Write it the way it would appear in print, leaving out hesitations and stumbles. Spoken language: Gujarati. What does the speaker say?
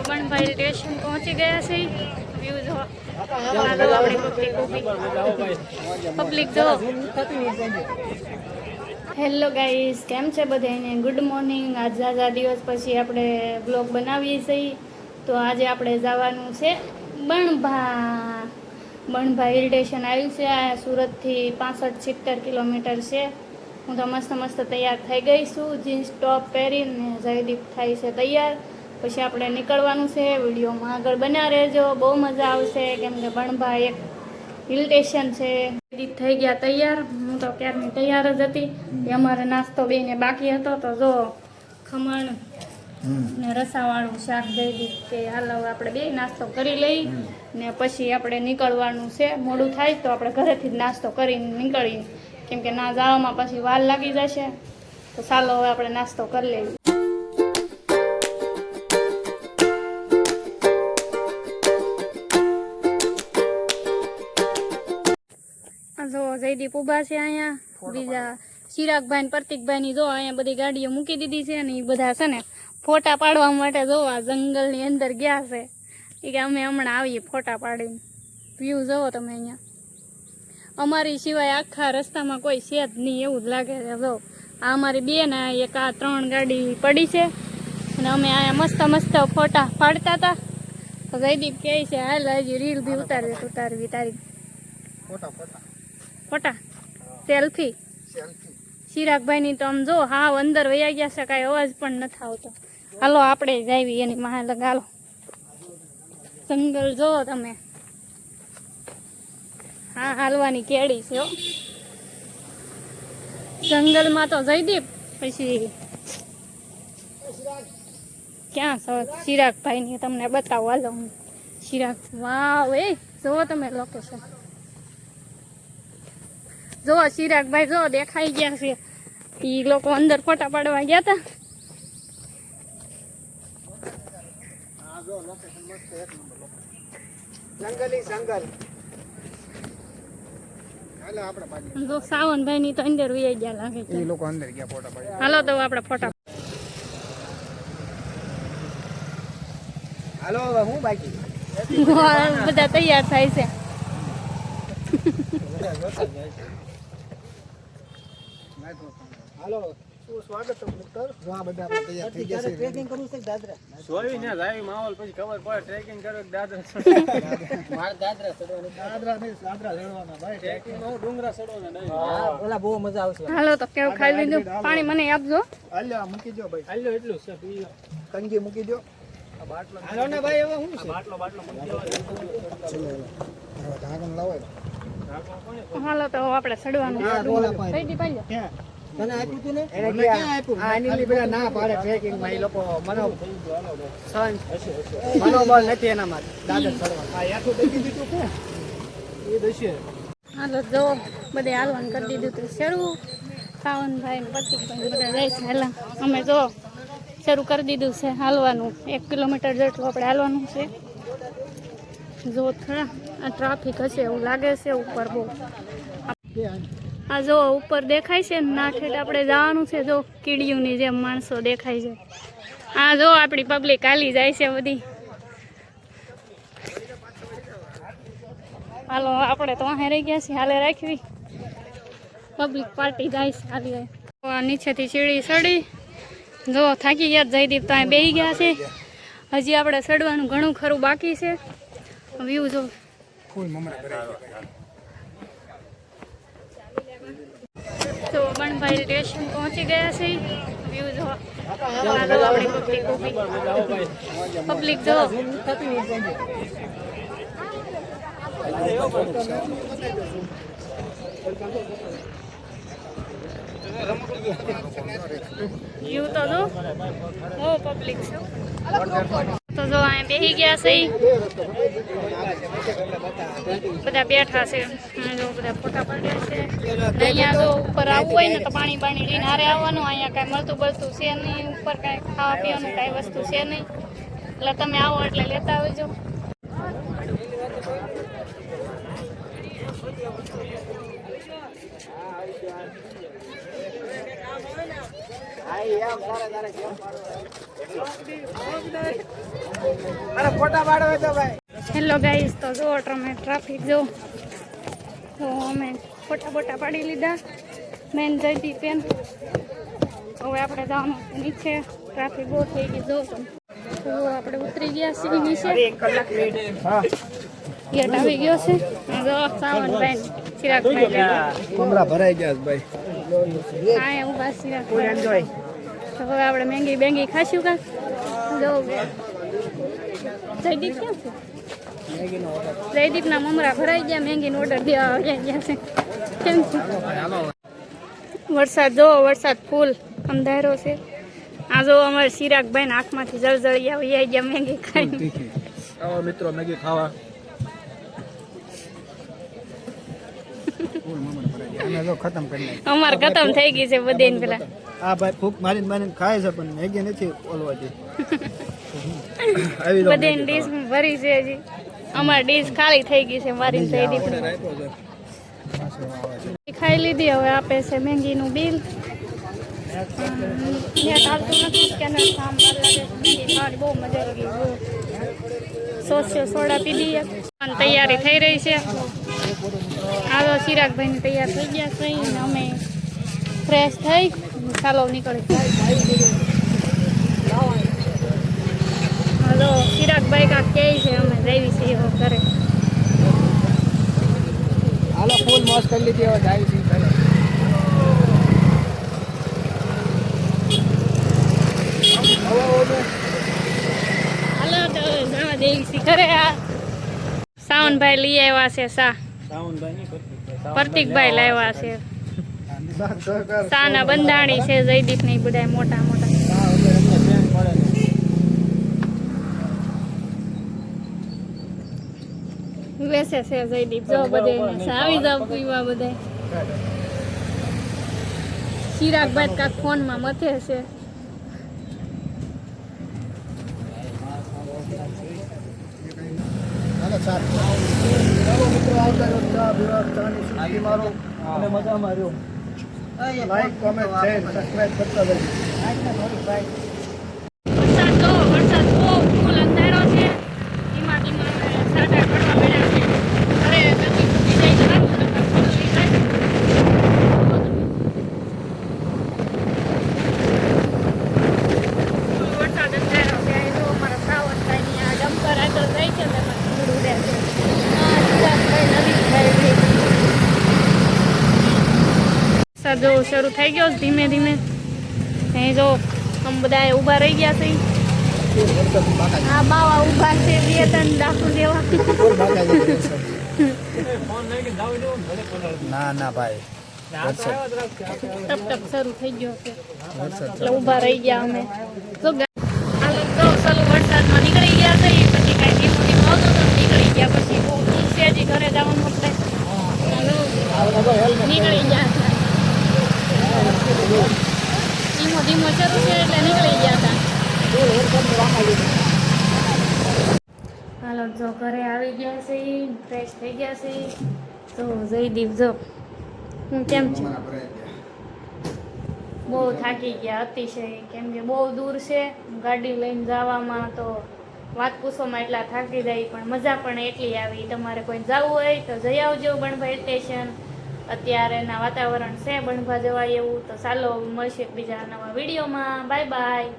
બણભાઈ સ્ટેશન પહોંચી ગયા છે. વ્યૂ જો પબ્લિક જો. હેલો ગાઈસ, કેમ છે બધાને? Good morning. આજા દિવસ પછી આપણે બ્લોગ બનાવીએ છીએ. તો આજે આપણે જવાનું છે બણભા હિલ સ્ટેશન આવ્યું છે. આ સુરતથી 65-70 કિલોમીટર છે. હું તો મસ્ત તૈયાર થઈ ગઈ છું. જીન્સ ટોપ પહેરીને જયદીપ થાય છે તૈયાર. પછી આપણે નીકળવાનું છે. વિડીયોમાં આગળ બન્યા રહેજો, બહુ મજા આવશે. કેમ કે બણભા એક હિલ સ્ટેશન છે. જયદીપ થઈ ગયા તૈયાર. હું તો ક્યારની તૈયાર જ હતી. અમારે નાસ્તો બેને બાકી હતો. તો જો ખમણ ને રસાવાળું શાક જયદીપ કે હાલો આપણે બે નાસ્તો કરી લઈ ને પછી આપણે નીકળવાનું છે. મોડું થાય તો આપણે ઘરેથી જ નાસ્તો કરીને નીકળીએ, કેમ કે ના જવામાં પછી વાર લાગી જશે. તો ચાલો હવે આપણે નાસ્તો કરી લઈએ. જો જયદીપ ઊભા છે અહીંયા. બીજા ચિરાગભાઈ ને પ્રતિકભાઈ ની જો અહીંયા બધી ગાડીઓ મૂકી દીધી છે ને એ બધા છે ને ફોટા પાડવા માટે જો આ જંગલની અંદર ગયા છે. એ કે અમે હમણાં આવીએ ફોટા પાડીને. વ્યૂ જોવો તમે અહીંયા. અમારી સિવાય આખા રસ્તામાં કોઈ છે જ નહીં એવું જ લાગે છે. જો આ અમારી બે ને એક આ 3 ગાડી પડી છે અને અમે અહીંયા મસ્ત ફોટા પાડતા હતા. તો જયદીપ કહે છે હાલ હજી રીલ બી ઉતારવી તારી ફોટા સેલ્ફી. ચિરાગભાઈ ની તો આમ જો હાવ અંદર વયા ગયા છે, કાંઈ અવાજ પણ નથી આવતો. હાલો આપણે જ આવી એની માં લગાલો. જંગલ જો તમે. હા હાલવાની કેડી છે હો જંગલમાં તો. જયદીપ પછી ક્યાં છો ચિરાગભાઈ ની તમને બતાવો. હાલો હું ચિરાગ. વાવ એ જોવો તમે લોકેશન. જો ચિરાગભાઈ જો દેખાઈ ગયા છે. એ લોકો અંદર ફોટા પાડવા ગયા હતા. જો સાવનભાઈ ની તો અંદર વહી ગયા લાગે છે. એ લોકો અંદર ગયા ફોટા પાડવા. હાલો તો આપણે ફોટા. હાલો હું બાકી બધા તૈયાર થાય છે. હાલો શું સ્વાગત છે મિત્ર. જો આ બધા આપણે તૈયાર થઈ ગયા છે. ટ્રેકિંગ કરવું છે દાદરા સોવી ને લાઈવ માહોલ પછી ખબર પડે ટ્રેકિંગ કરો કે દાદરા માર દાદરા ચડવાના. દાદરા ચડવાના ભાઈ. ટ્રેકિંગ માં ડુંગરા ચડવાના નહીં. હા ઓલા બહુ મજા આવશે. હાલો તો કેવું ખાઈ લીધું? પાણી મને આપજો. હાલ્યો મૂકી દો ભાઈ. હાલ્યો એટલું છે પીઓ. કંજી મૂકી દો. આ બાટલો હાલો ને ભાઈ. હવે શું છે બાટલો મૂકી દો. ચલો હવે ઢાંકણ લાવો. હાલો તો આપણે ચડવાનું છે. થઈ દી પાલ્યો તને આપ્યું તું ને એને ક્યાં આપ્યું? આ નીલી બધા ના પાડે ટ્રેકિંગ માં. એ લોકો મનોબળ નથી એનામાં દાદર ચડવા. આ યાઠું દઈ દીધું કે એ દશે. હાલો જો બધે હાલવાનું કરી દીધું તો શરૂ. સાવનભાઈ ને પ્રતિકભાઈ બધા જાય છે. હાલા અમે જો શરૂ કરી દીધું છે હાલવાનું. 1 કિલોમીટર જેટલું આપણે હાલવાનું છે. જો થોડા આ ટ્રાફિક હશે એવું લાગે છે ઉપર બહુ. આ જો ઉપર દેખાય છે ને ના ઠેઠ આપણે જવાનું છે. જો કીડીઓની જેમ માણસો દેખાય છે. આ જો આપણી પબ્લિક હાલી જાય છે બધી. હાલો આપણે તો અહીં રહી ગયા છીએ. હાલે રાખવી પબ્લિક પાર્ટી જાય છે હાલી જાય. નીચેથી સીડી ચડી જો થાકી ગયા. જયદીપ તો અહીં બેસી ગયા છે. હજી આપણે ચડવાનું ઘણું ખરું બાકી છે. વ્યૂ જો તો બણભાઈ સ્ટેશન પહોંચી ગયા છે. વ્યૂ જો પબ્લિક જો. વ્યૂ તો જો બહુ પબ્લિક છે. તો જો અહીંયા બેસી ગયા છે બધા બેઠા છે. જો બધા ફોટા પાડ્યા છે. અહીંયા જો ઉપર આવવું હોય ને તો પાણી લઈને હારે આવવાનું. અહીંયા કાંઈ મળતું છે નહીં. ઉપર કાંઈ ખાવા પીવાનું કાંઈ વસ્તુ છે નહીં. એટલે તમે આવો એટલે લેતા આવજો. અરે ફોટા પાડો તો ભાઈ. હેલો ગાઈસ, તો જો તમે ટ્રાફિક જો, તો અમે ફોટા પાડી લીધા મેન જયદીપ બેન. હવે આપણે જવાનું છે નીચે, ટ્રાફિક બહુ થઈ ગઈ જો તમે. તો આપણે ઉતરી ગયા છીએ નીચે. 1 કલાક લેટ. હા ગેટ આવી ગયો છે. જો સાવનભાઈ ચિરાગભાઈ કમરા ભરાઈ ગયા ભાઈ. હા એ ઉભા ચિરાગભાઈ. તો હવે આપણે મેંગી બેંગી ખાશું કા જો જયદીપ ક્યાં છે? જયદીપના મમરા ભરાઈ ગયા, મેંગીનો ઓર્ડર દેવા આવી ગયા છે. કેમ છે વરસાદ? જો વરસાદ ફૂલ અંધારો છે. આ જો અમારે ચિરાગભાઈ ના આંખમાંથી જળજળી આવી ગયા મેંગી ખાઈને. આવો મિત્રો મેગી ખાવા. ખતમ કરી નાખી. અમારે ખતમ થઈ ગઈ છે બધે પેલા. આ ભાઈ ફૂક મારીને ખાય છે પણ મેગી નથી ઓલવાતી. બધે ડીશ ભરી છે હજી. અમારી ડીશ ખાલી થઈ ગઈ છે મારી જયદીપ. ખાઈ લીધી. હવે આપે છે મેંગીનું બિલ. ચાલતું નથી સ્કેનર કામ લાગે છે. મેંગી ખાવાની બહુ મજા આવી ગઈ. સોસ્યો સોડા પી દઈએ. તૈયારી થઈ રહી છે. હાલો ચિરાગભાઈ તૈયાર થઈ ગયા છે ને અમે ફ્રેશ થઈ ચાલો નીકળી. હાલો ચિરાગભાઈ કાંક કહે છે, અમે જઈએ છીએ ઘરે. હાલો ફૂલ મોજ કરી લીધી. હવે જાય છે ઘરે. હાલો તો જવા દઈએ છીએ ઘરે. આ સાવનભાઈ લઈ આવ્યા છે સા. પ્રતિકભાઈ લાવ્યા છે સાના બંધાણી છે જયદીપ ની બધા મોટા મોટા. વેસે છે જયદીપ જો બધે આવી જાવ પીવા બધે. ચિરાગભાઈ કાંક ફોનમાં મથે છે. લાઈક કોમેન્ટ શેર સબસ્ક્રાઇબ કરતા રહેજો. વરસાદ જો વરસાદ બહુ ફૂલ અંધારો છે. ધીમા ધીમા છાંટા પડવા મળ્યા છે. અરે નદી તૂટી જાય તો સારું, નકર પલળી જાય. ફૂલ વરસાદ અંધારો છે. આ જો અમારા સાવનભાઈની આ ડમ્પર આગળ જાય છે ને એમાં ધૂળ ઉડે છે. આ ચિરાગભાઈ નદી ખાઈ ગઈ. વરસાદ જો શરૂ થઈ ગયો છે ધીમે ધીમે. અહીં જો આમ બધા ઉભા રહી ગયા છે. આ બાવા ઉભા છે 2-3 ડાકુ જેવા. ના ના ભાઈ ટપ શરૂ થઈ ગયો છે એટલે ઉભા રહી ગયા અમે. તો હાલો તો ચાલો વરસાદમાં નીકળી ગયા છે. પછી કાંઈ ધીમું ધીમું આવતું તો નીકળી ગયા. પછી બહુ દૂર છે હજી ઘરે જવાનું આપણે. નીકળી ગયા હતા. ધીમો ધીમો શરૂ છે એટલે નીકળી ગયા હતા. હાલો જો ઘરે આવી ગયા છે, ફ્રેશ થઈ ગયા છે. તો જયદીપ જો હું કેમ છું? બહુ થાકી ગયા અતિશય, કેમ કે બહુ દૂર છે. ગાડી લઈને જવામાં તો વાત પૂછવામાં એટલા થાકી જાય, પણ મજા પણ એટલી આવી. તમારે કોઈ જવું હોય તો જઈ આવજો બણભાઈ સ્ટેશન. અત્યારે ના વાતાવરણ છે બણભા જવાય એવું. તો ચાલો મળશે બીજા નવા વિડીયોમાં. Bye bye.